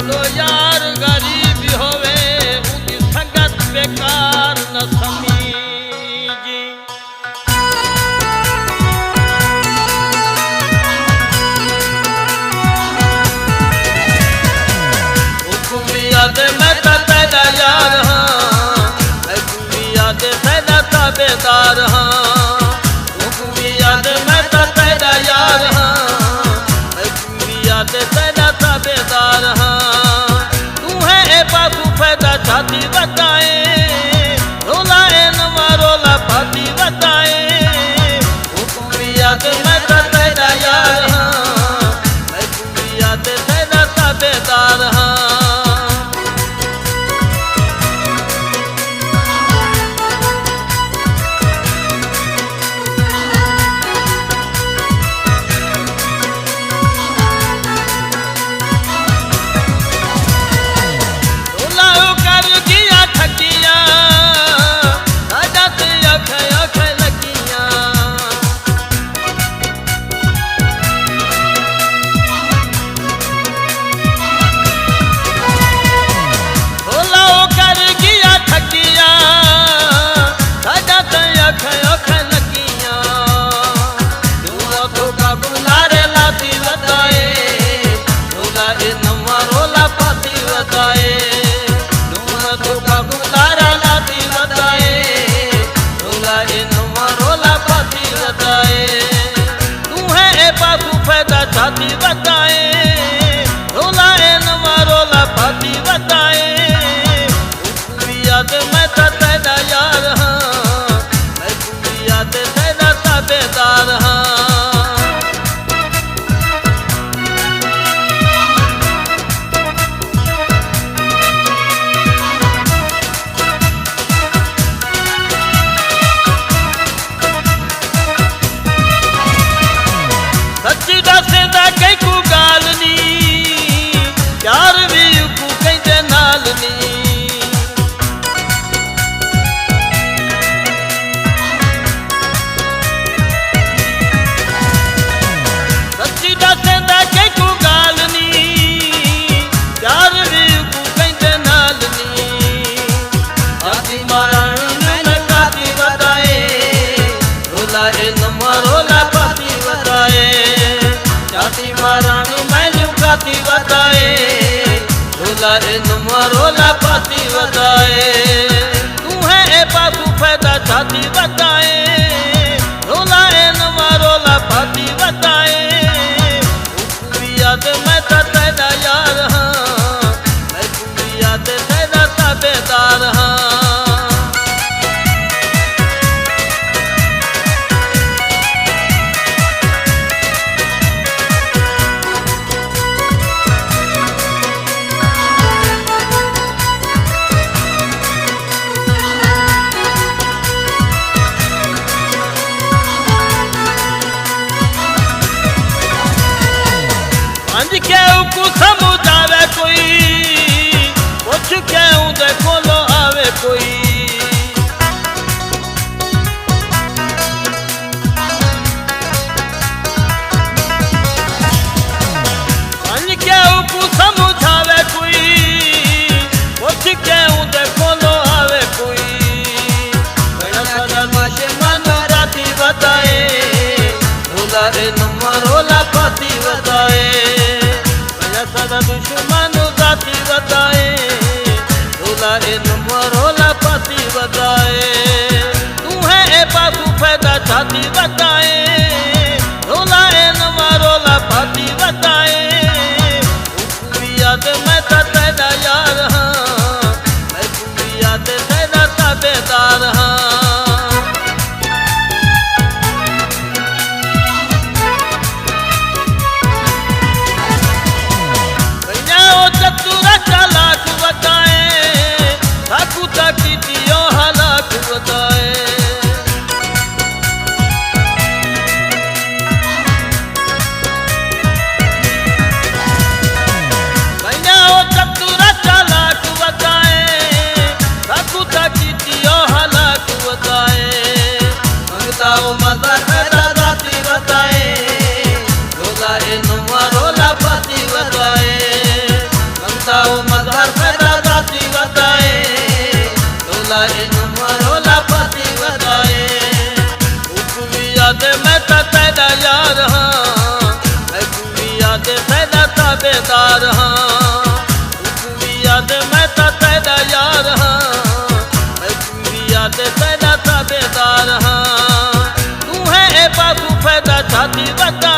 जो यार गरीब होवे उनकी संगत बेकार न समीजी। हुकुमिया दे मैं तेरा यार हाँ, हुकुमिया दे तेरा ताबेदार हाँ, हुकुमिया दे मैं तेरा यार हाँ, हुकुमिया दे तेरा ताबेदार हाँ। तू है ए बाबू फायदा छाती बताए, रोला ए नवा रोला पाती बताए। हुकुमिया दे मैं तेरा यार हाँ, हुकुमिया दे तेरा ताबेदार हाँ। छाती बताए, रोला ए नवा रोला पाती बताए। हुकुमिया दे मैं तेरा यार हाँ, हुकुमिया दे तेरा ताबेदार हाँ। सच्ची दसेंदा कई को गाल नी, प्यार भी को कहते नाल नी। सच्ची दसेंदा कई को गाल नी, प्यार भी को कहते नाल नी। आती मारण मैंने काती बताए, रोला ए नवा रोला पाती बताए। जाती मारानी मैंने काती बताए, रोला ए नवा रोला पाती बताए। तू है ए बाबू फायदा छाती बताए, रोला ए नवा रोला पाती बताए। हुकुमिया दे मैं तेरा यार हाँ, हुकुमिया दे तेरा ताबेदार हाँ। अंज क्यों को समुझावे कोई, कुछ क्यों देखो लो आवे कोई। अंज क्यों को समुझावे कोई, कुछ क्यों देखो लो आवे कोई। बड़ा सारा माशे मानो राती बताए, रोला ए नवा रोला पाती बताए। सदा दुश्मन जाती बताए, रोला ए नवा रोला पाती बताए। तू है ए बाबू फायदा छाती बताए, रोला ए नवा रोला पाती बताए। हुकुमिया दे मैं तेरा यार हाँ, हुकुमिया दे तेरा ताबेदार हाँ। चतुरा चालाक बताए, ठाकू ताकी दियो हालाक बताए। भैया चतुरा चालाक बताए, ठाकू ताकी दियो हालाक ताबेदार हाँ तू भी याद मैं ता तेरा यार हाँ मैं भी याद तेरा ताबेदार हाँ तू है ए बाबू फायदा छाती बता